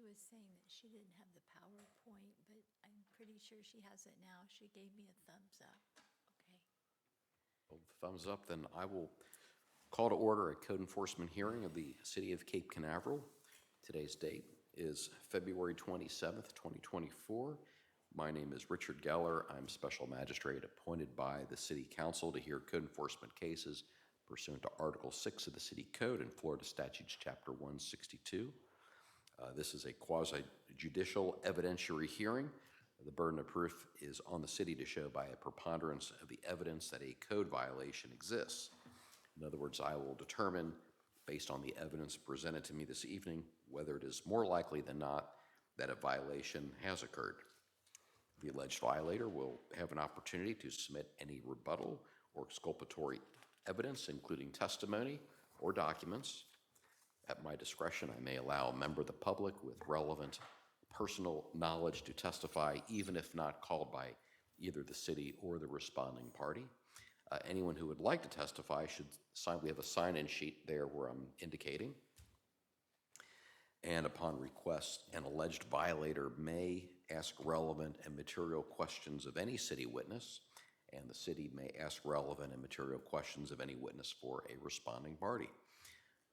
was saying that she didn't have the PowerPoint, but I'm pretty sure she has it now. She gave me a thumbs up. Okay. Well, thumbs up, then I will call to order a code enforcement hearing of the City of Cape Canaveral. Today's date is February 27th, 2024. My name is Richard Geller. I'm Special Magistrate appointed by the City Council to hear code enforcement cases pursuant to Article 6 of the City Code and Florida Statutes Chapter 162. This is a quasi-judicial evidentiary hearing. The burden of proof is on the city to show by a preponderance of the evidence that a code violation exists. In other words, I will determine, based on the evidence presented to me this evening, whether it is more likely than not that a violation has occurred. The alleged violator will have an opportunity to submit any rebuttal or exculpatory evidence, including testimony or documents. At my discretion, I may allow a member of the public with relevant personal knowledge to testify, even if not called by either the city or the responding party. Anyone who would like to testify should sign. We have a sign-in sheet there where I'm indicating. And upon request, an alleged violator may ask relevant and material questions of any city witness, and the city may ask relevant and material questions of any witness for a responding party.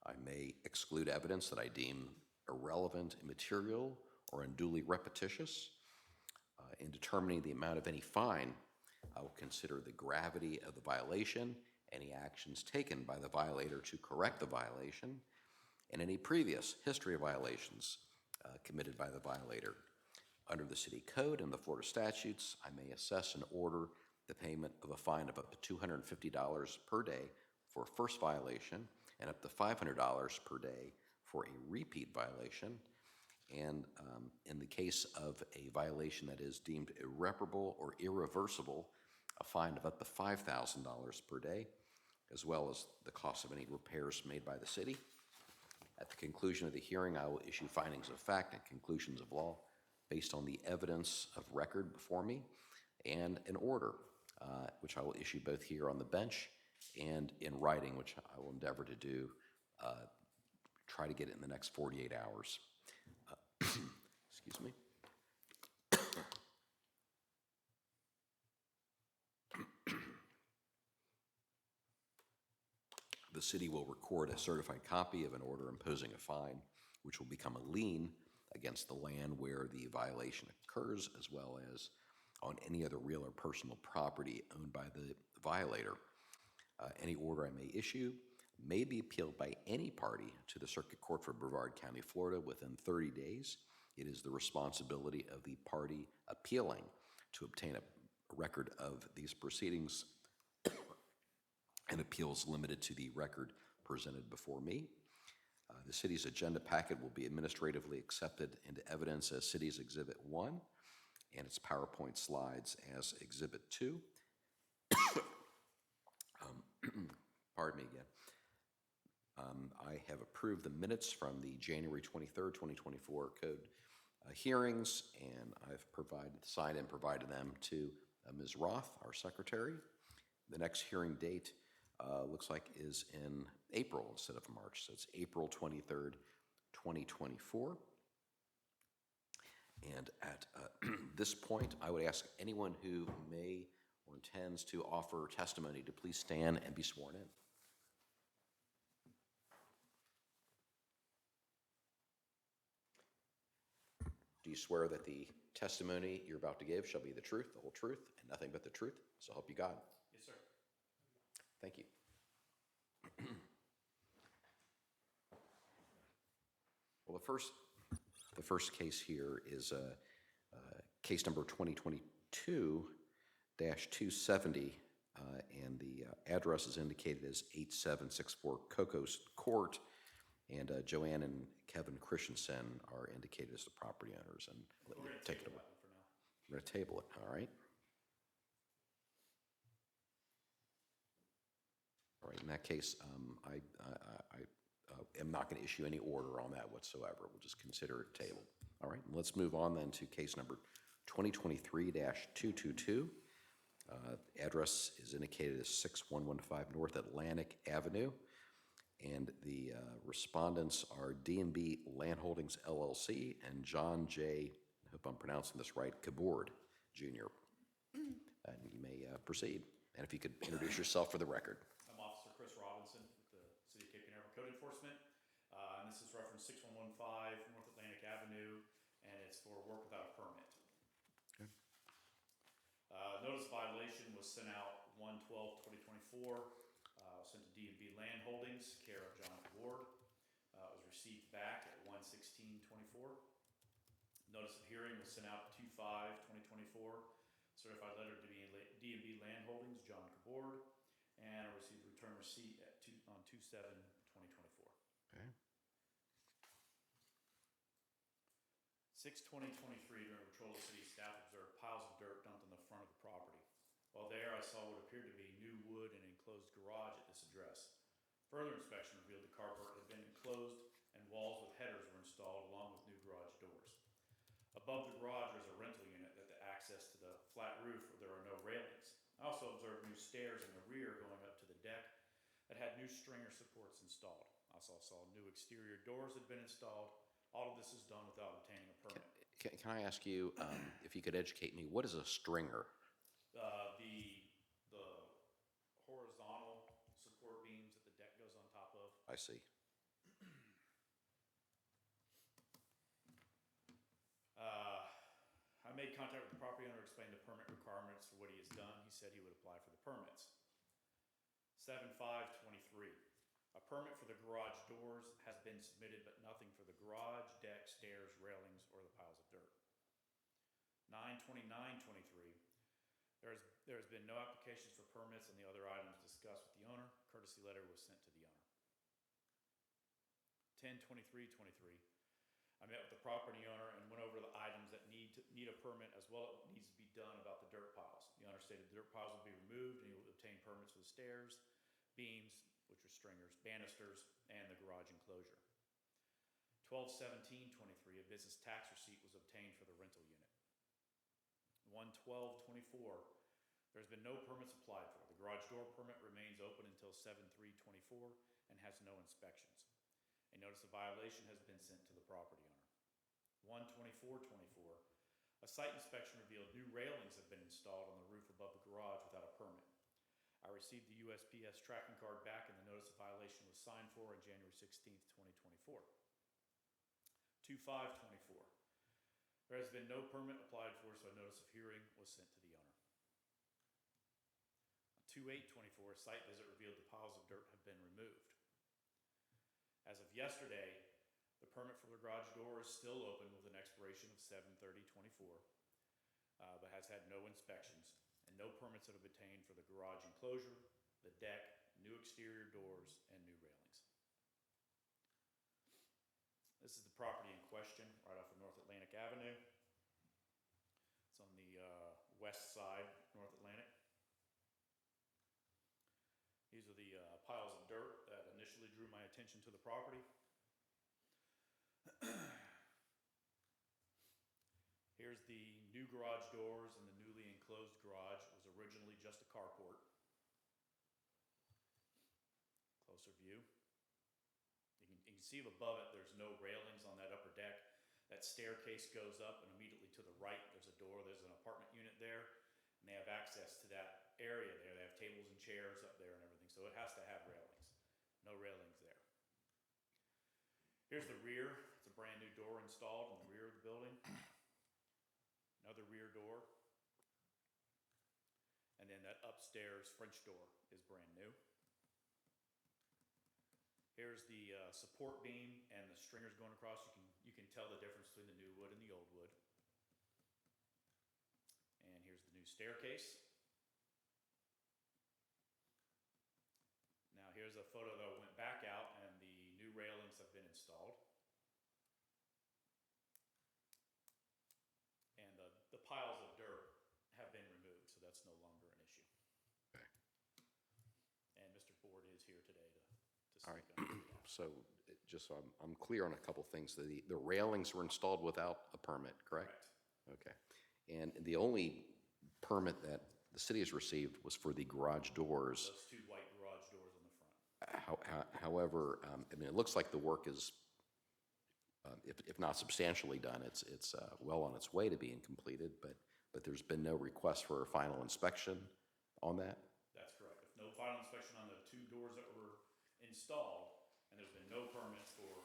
I may exclude evidence that I deem irrelevant, immaterial, or unduly repetitious. In determining the amount of any fine, I will consider the gravity of the violation, any actions taken by the violator to correct the violation, and any previous history of violations committed by the violator. Under the City Code and the Florida statutes, I may assess and order the payment of a fine of up to $250 per day for a first violation and up to $500 per day for a repeat violation. And in the case of a violation that is deemed irreparable or irreversible, a fine of up to $5,000 per day, as well as the cost of any repairs made by the city. At the conclusion of the hearing, I will issue findings of fact and conclusions of law based on the evidence of record before me and an order, which I will issue both here on the bench and in writing, which I will endeavor to do, try to get it in the next 48 hours. Excuse me. The city will record a certified copy of an order imposing a fine, which will become a lien against the land where the violation occurs, as well as on any other real or personal property owned by the violator. Any order I may issue may be appealed by any party to the Circuit Court for Brevard County, Florida, within 30 days. It is the responsibility of the party appealing to obtain a record of these proceedings, and appeals limited to the record presented before me. The city's agenda packet will be administratively accepted into evidence as City's Exhibit 1 and its PowerPoint slides as Exhibit 2. Pardon me again. I have approved the minutes from the January 23rd, 2024 code hearings, and I've signed and provided them to Ms. Roth, our secretary. The next hearing date looks like is in April instead of March, so it's April 23rd, 2024. And at this point, I would ask anyone who may or intends to offer testimony to please stand and be sworn in. Do you swear that the testimony you're about to give shall be the truth, the whole truth, and nothing but the truth? So help you God. Yes, sir. Thank you. Well, the first case here is case number 2022-270, and the address is indicated as 8764 Cocos Court, and Joanne and Kevin Christensen are indicated as the property owners. And We're going to take it table away. that one for now. We're going to table it, all right? All right, in that case, I am not going to issue any order on that whatsoever. We'll just consider it tabled. All right, let's move on then to case number 2023-222. Address is indicated as 6115 North Atlantic Avenue. And the respondents are D&B Land Holdings LLC and John J., I hope I'm pronouncing this right, Kabord Jr. And you may proceed. And if you could introduce yourself for the record. I'm Officer Chris Robinson with the City of Cape Canaveral Code Enforcement. And this is reference 6115 North Atlantic Avenue, and it's for work without a permit. Okay. Notice of violation was sent out 1/12/2024. Sent to D&B Land Holdings, care of John Ward. It was received back at 1/16/24. Notice of hearing was sent out 2/5/2024. Certified letter to D&B Land Holdings, John Kabord, and I received return receipt on 2/7/2024. Okay. 6/20/23, during patrol, the city staff observed piles of dirt dumped on the front of the property. While there, I saw what appeared to be new wood and enclosed garage at this address. Further inspection revealed the carport had been enclosed and walls with headers were installed along with new garage doors. Above the garage, there's a rental unit that had access to the flat roof where there are no railings. I also observed new stairs in the rear going up to the deck that had new stringer supports installed. I also saw new exterior doors had been installed. All of this is done without obtaining a permit. Can I ask you, if you could educate me, what is a stringer? The horizontal support beams that the deck goes on top of. I see. I made contact with the property owner, explained the permit requirements for what he has done. He said he would apply for the permits. 7/5/23. A permit for the garage doors has been submitted, but nothing for the garage, deck, stairs, railings, or the piles of dirt. 9/29/23. There has been no applications for permits and the other items discussed with the owner. Courtesy letter was sent to the owner. 10/23/23. I met with the property owner and went over the items that need a permit, as well as what needs to be done about the dirt piles. The owner stated the dirt piles will be removed and he will obtain permits for the stairs, beams, which are stringers, banisters, and the garage enclosure. 12/17/23. A business tax receipt was obtained for the rental unit. 1/12/24. There's been no permits applied for. The garage door permit remains open until 7/3/24 and has no inspections. A notice of violation has been sent to the property owner. 1/24/24. A site inspection revealed new railings have been installed on the roof above the garage without a permit. I received the USPS tracking card back and the notice of violation was signed for on January 16th, 2024. 2/5/24. There has been no permit applied for, so a notice of hearing was sent to the owner. 2/8/24. A site visit revealed the piles of dirt have been removed. As of yesterday, the permit for the garage door is still open with an expiration of 7/30/24, but has had no inspections, and no permits have been obtained for the garage enclosure, the deck, new exterior doors, and new railings. This is the property in question, right off of North Atlantic Avenue. It's on the west side, North Atlantic. These are the piles of dirt that initially drew my attention to the property. Here's the new garage doors and the newly enclosed garage. It was originally just a carport. Closer view. You can see above it, there's no railings on that upper deck. That staircase goes up, and immediately to the right, there's a door. There's an apartment unit there, and they have access to that area there. They have tables and chairs up there and everything, so it has to have railings. No railings there. Here's the rear. It's a brand new door installed in the rear of the building. Another rear door. And then that upstairs French door is brand new. Here's the support beam and the stringers going across. You can tell the difference between the new wood and the old wood. And here's the new staircase. Now here's a photo that went back out and the new railings have been installed. And the piles of dirt have been removed, so that's no longer an issue. Okay. And Mr. Ford is here today to All right. speak on behalf. So just so I'm clear on a couple things, the railings were installed without a permit, correct? Okay. And the only permit that the city has received was for the garage doors. Those two white garage doors on the front. However, I mean, it looks like the work is, if not substantially done, it's well on its way to being completed, but there's been no request for a final inspection on that? That's correct. If no final inspection on the 2 doors that were installed, and there's been no permits for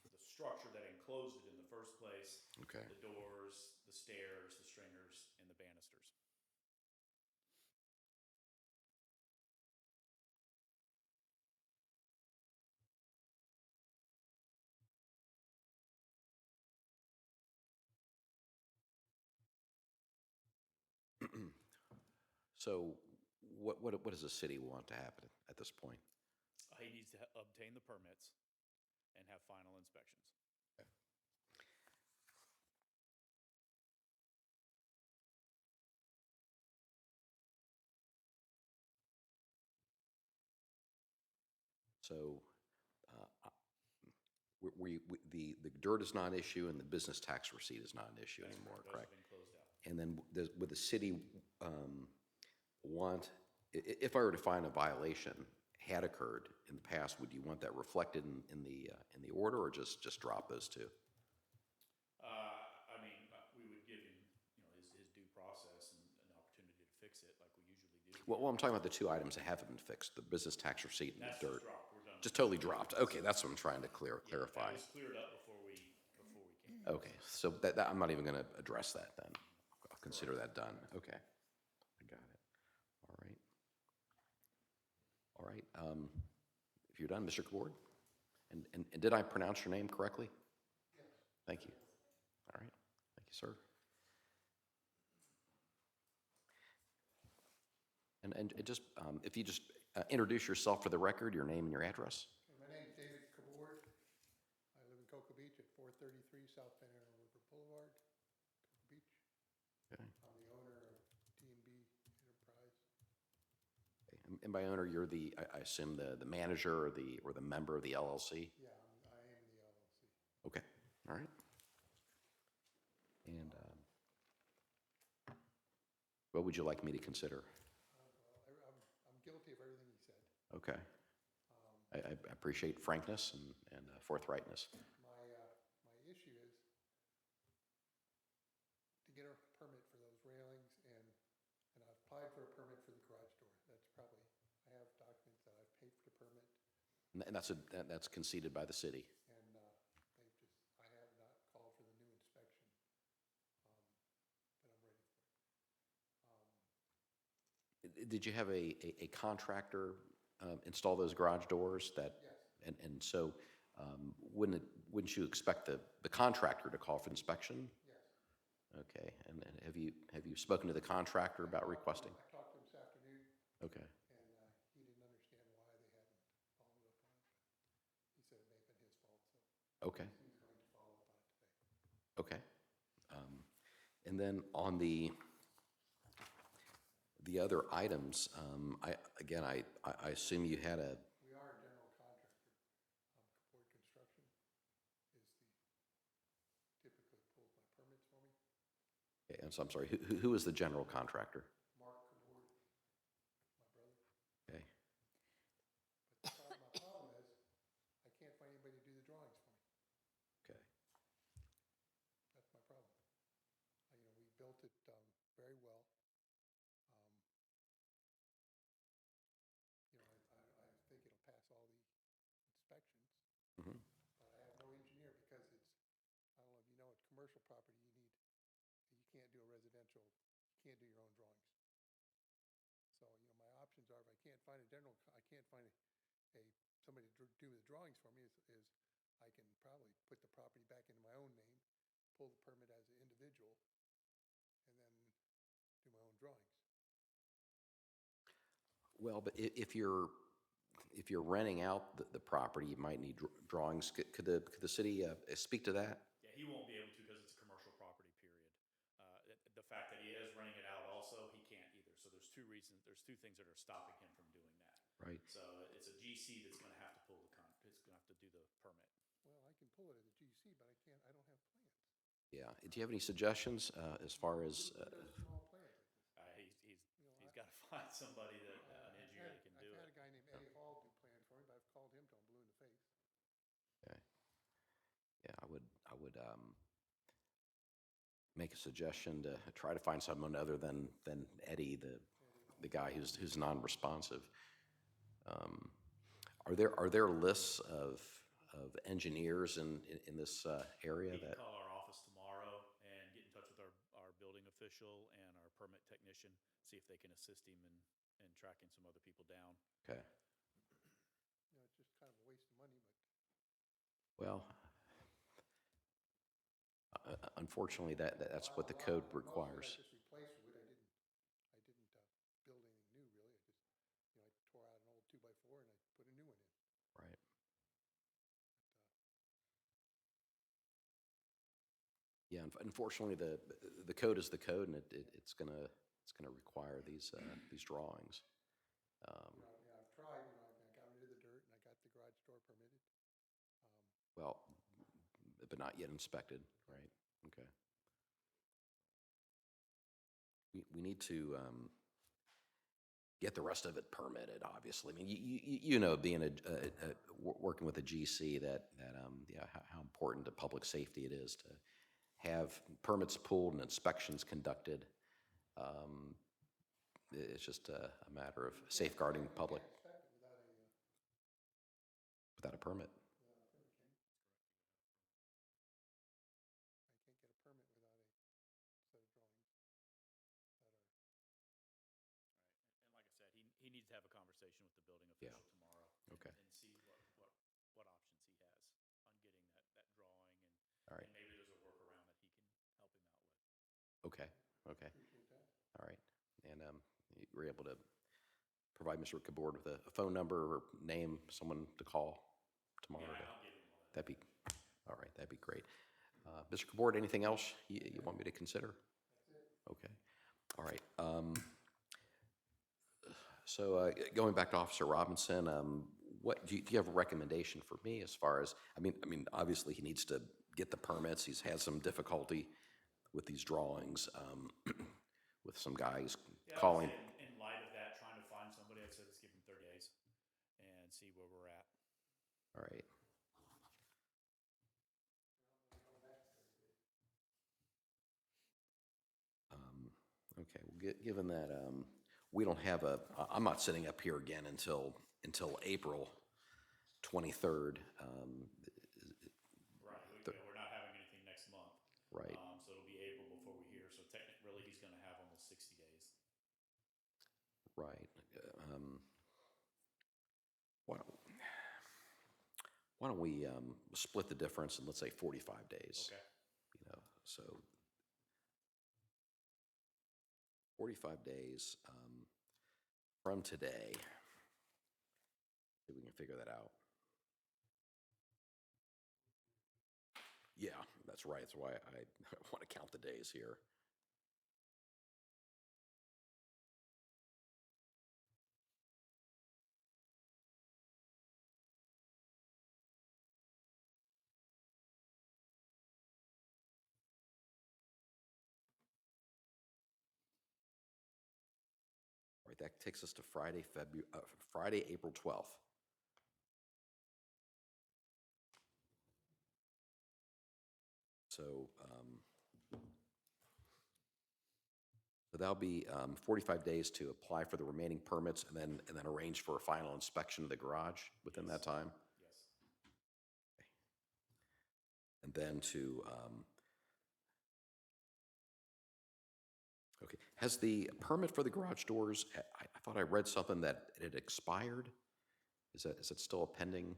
the structure that enclosed it in the first place, Okay. the doors, the stairs, the stringers, and the banisters. So what does the city want to happen at this point? He needs to obtain the permits and have final inspections. So the dirt is not an issue and the business tax receipt is not an issue That's anymore, Those correct? have been closed out. And then would the city want, if I were to find a violation had occurred in the past, would you want that reflected in the order, or just drop those two? I mean, we would give him, his due process and an opportunity to fix it like we usually do. Well, I'm talking about the 2 items that haven't been fixed, the business tax receipt and That's the dirt. just dropped. We're done. Just totally dropped. Okay, that's what I'm trying to clarify. That was cleared up before we came. Okay, so that I'm not even going to address that then. I'll consider that done. Okay, I got it. All right. If you're done, Mr. Kabord? And did I pronounce your name correctly? Yes. Thank you. All right. Thank you, sir. And just, if you just introduce yourself for the record, your name and your address. Okay, my name's David Kabord. I live in Cocoa Beach at 433 South Canaveral River Boulevard, Cocoa Beach. Okay. I'm the owner of D&B Enterprise. And by owner, you're I assume the manager or the member of the LLC? Yeah, I am the LLC. Okay, all right. And what would you like me to consider? Well, I'm guilty of everything he said. Okay. I appreciate frankness and forthrightness. My issue is to get a permit for those railings, and I've applied for a permit for the garage door. That's probably, I have documents that I've paid for the permit, And that's conceded by the city. and I have not called for the new inspection, but I'm ready for it. Did you have a contractor install those garage doors that? Yes. And so wouldn't you expect the contractor to call for inspection? Yes. Okay, and have you spoken to the contractor about requesting? I talked to him this afternoon, Okay, and he didn't understand why they hadn't followed up on it. He said it may have been his fault, so okay, he's going to follow up on it today. okay. And then on the other items, I assume you had a, We are a general contractor. Kabord Construction typically pulls my permits for me. and so I'm sorry, who is the general contractor? Mark Kabord, my brother. Okay, But my problem is, I can't find anybody to do the drawings for me. okay. That's my problem. We built it very well. I think it'll pass all the inspections, Mhm. but I have no engineer because I don't know if you know, it's commercial property, you can't do a residential, you can't do your own drawings. So, my options are, if I can't find somebody to do the drawings for me, is I can probably put the property back into my own name, pull the permit as an individual, and then do my own drawings. Well, but if you're renting out the property, you might need drawings. Could the city speak to that? Yeah, he won't be able to because it's a commercial property, period. The fact that he is renting it out also, he can't either. So there's 2 reasons, there's 2 things that are stopping him from doing that. Right. So it's a GC that's gonna have to pull it's gonna have to do the permit. Well, I can pull it as a GC, but I don't have plans. Yeah. Do you have any suggestions as far as? Who does small plans like this? He's gotta find somebody an engineer that can do I've had it. a guy named Eddie Hall do plans for me, but would make a suggestion to try to find someone other than Eddie, the guy who's non-responsive. Are there lists of engineers in this area He can that? call our office tomorrow and get in touch with our building official and our permit technician, see if they can assist him in tracking some other people down. Okay. It's just kind of a waste of money, but Well, unfortunately, that's what the code most of it requires. I just replaced wood. I didn't build anything new, really. I tore out an old 2x4 and I put a new one in. Right. Yeah, unfortunately, the code is the code, and it's gonna require these drawings. I've tried, I got rid of the dirt and I got the garage door permitted. Well, but not yet inspected, right? Okay. We need to get the rest of it permitted, obviously. I mean, you know, being working with a GC that yeah, how important to public safety it is to have permits pulled and inspections conducted. It's just a matter of safeguarding the public You can't inspect it without a permit. without a permit, can you? I can't get a permit without a set of drawings that are. And like I said, he needs to have a conversation with the building Yeah. official tomorrow. Okay. And see what options he has on getting that drawing, All right. and maybe there's a workaround that he can help him out with. Okay. Okay. Appreciate that. All right. And you were able to provide Mr. Kabord with a phone number or name, someone to call tomorrow? Yeah, I'll give him all that. That'd be, all right, that'd be great. Mr. Kabord, anything else you want me to consider? That's it. Okay. All right. So going back to Officer Robinson, what do you have a recommendation for me as far as, I mean, obviously he needs to get the permits. He's had some difficulty with these drawings, with some guys Yeah, calling. in light of that, trying to find somebody, I'd say let's give him 30 days and see where we're at. All right. Okay, well, given that we don't have I'm not sitting up here again until April 23rd. Right, we're not having anything next month. Right. So it'll be April before we hear, so technically he's gonna have almost 60 days. Right. Why don't we split the difference and let's say 45 days? Okay. You know, so 45 days from today. See if we can figure that out. Yeah, that's right. That's why I want to count the days here. All right, that takes us to Friday, April 12th. So, so that'll be 45 days to apply for the remaining permits and then arrange for a final inspection of the garage within that time. Yes. And then to, okay, has the permit for the garage doors, I thought I read something that it had expired? Is it still a pending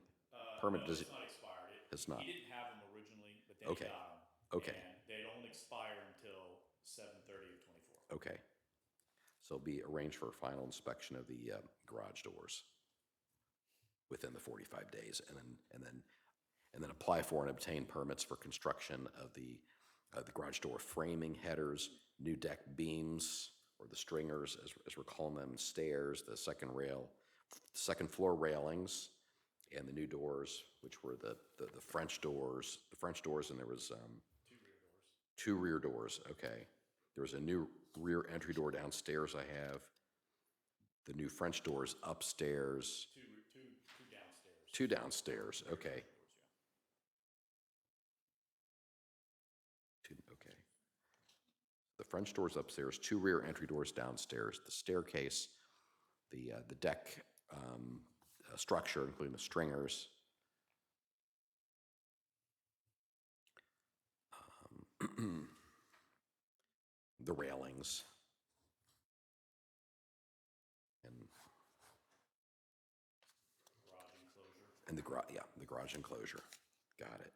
permit? No, it's not expired. It's not. He didn't have them originally, but then Okay. he got them. Okay. And they don't expire until 7/30 of 24. Okay. So it'll be arranged for a final inspection of the garage doors within the 45 days, and then apply for and obtain permits for construction of the garage door framing, headers, new deck beams, or the stringers, as we're calling them, stairs, the second floor railings, and the new doors, which were the French doors, and there was two rear doors. Okay. There was a new rear entry door downstairs I have. The new French doors upstairs. Two downstairs. Two downstairs, okay. French doors upstairs, 2 rear entry doors downstairs, the staircase, the deck structure, including the stringers, the railings, and Garage enclosure. the garage enclosure. Got it.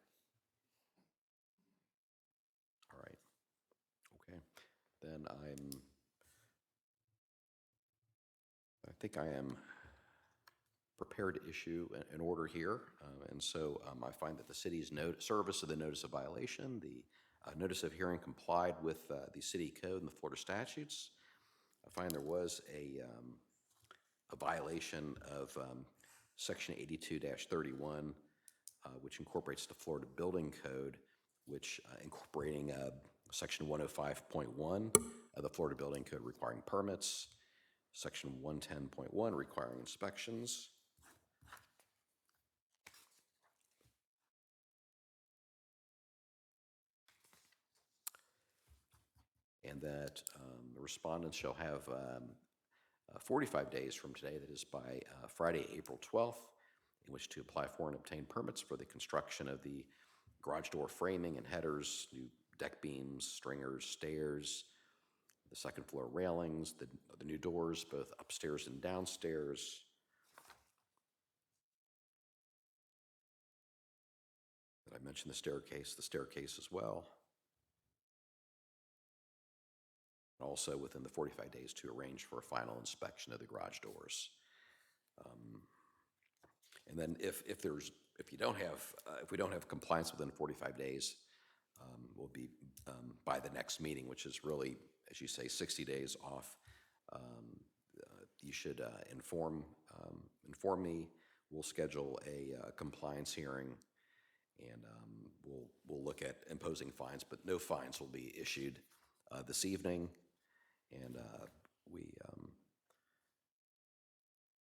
All right. Okay. Then I think I am prepared to issue an order here. And so I find that the city's service of the notice of violation, the notice of hearing complied with the city code and the Florida statutes. I find there was a violation of Section 82-31, which incorporates the Florida Building Code, which incorporating Section 105.1 of the Florida Building Code requiring permits, Section 110.1 requiring inspections, and that the respondents shall have 45 days from today, that is by Friday, April 12th, in which to apply for and obtain permits for the construction of the garage door framing and headers, new deck beams, stringers, stairs, the second floor railings, the new doors, both upstairs and downstairs. Did I mention the staircase as well? Also within the 45 days to arrange for a final inspection of the garage doors. And then if we don't have compliance within 45 days, we'll be by the next meeting, which is really, as you say, 60 days off. You should inform me. We'll schedule a compliance hearing, and we'll look at imposing fines, but no fines will be issued this evening. And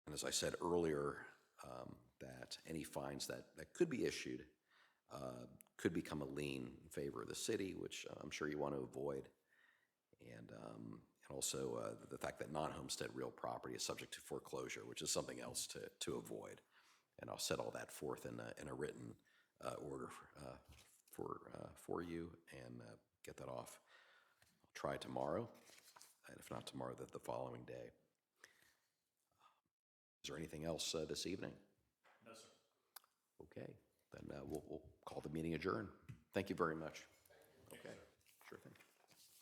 and as I said earlier, that any fines that could be issued could become a lien in favor of the city, which I'm sure you want to avoid. And also the fact that non-homestead real property is subject to foreclosure, which is something else to avoid. And I'll set all that forth in a written order for you and get that off. I'll try tomorrow, and if not tomorrow, the following day. Is there anything else this evening? No, sir. Okay, then we'll call the meeting adjourned. Thank you very much. Okay, sure thing.